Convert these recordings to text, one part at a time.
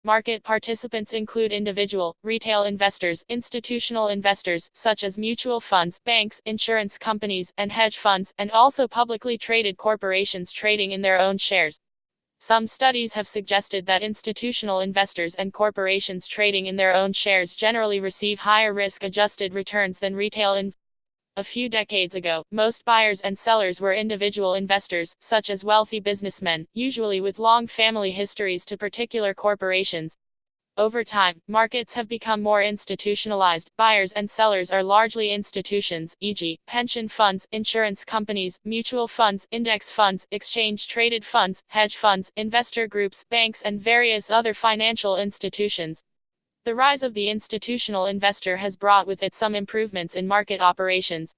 Market participants include individual, retail investors, institutional investors, such as mutual funds, banks, insurance companies, and hedge funds, and also publicly traded corporations trading in their own shares. Some studies have suggested that institutional investors and corporations trading in their own shares generally receive higher risk-adjusted returns than retail investors. A few decades ago, most buyers and sellers were individual investors, such as wealthy businessmen, usually with long family histories to particular corporations. Over time, markets have become more institutionalized. Buyers and sellers are largely institutions, e.g., pension funds, insurance companies, mutual funds, index funds, exchange-traded funds, hedge funds, investor groups, banks, and various other financial institutions. The rise of the institutional investor has brought with it some improvements in market operations.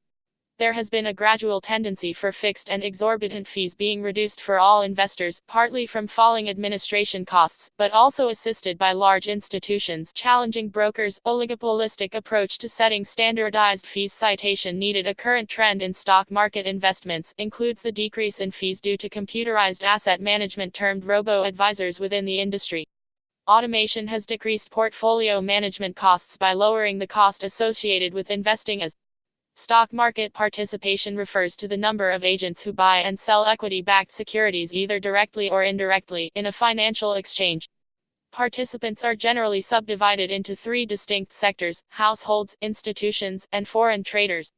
There has been a gradual tendency for fixed and exorbitant fees being reduced for all investors, partly from falling administration costs, but also assisted by large institutions challenging brokers' oligopolistic approach to setting standardized fees. Citation needed. A current trend in stock market investments includes the decrease in fees due to computerized asset management termed robo-advisors within the industry. Automation has decreased portfolio management costs by lowering the cost associated with investing. As stock market participation refers to the number of agents who buy and sell equity-backed securities either directly or indirectly in a financial exchange. Participants are generally subdivided into three distinct sectors: households, institutions, and foreign traders.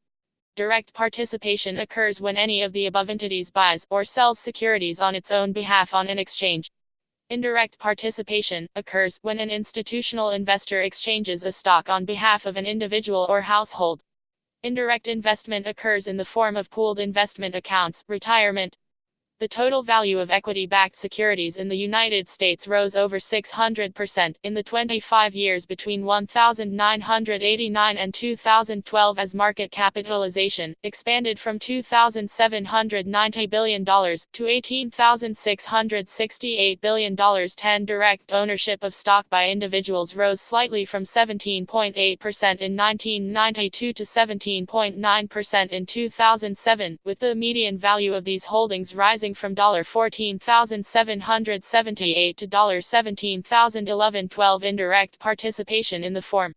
Direct participation occurs when any of the above entities buys or sells securities on its own behalf on an exchange. Indirect participation occurs when an institutional investor exchanges a stock on behalf of an individual or household. Indirect investment occurs in the form of pooled investment accounts, retirement. The total value of equity-backed securities in the United States rose over 600% in the 25 years between 1989 and 2012 as market capitalization expanded from $2,790 billion to $18,668 billion. 10. Direct ownership of stock by individuals rose slightly from 17.8% in 1992 to 17.9% in 2007, with the median value of these holdings rising from $14,778 to $17,011. 12. Indirect participation in the form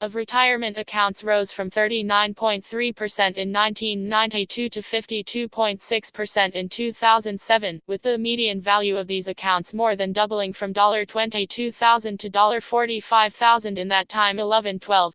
of retirement accounts rose from 39.3% in 1992 to 52.6% in 2007, with the median value of these accounts more than doubling from $22,000 to $45,000 in that time. 11. 12.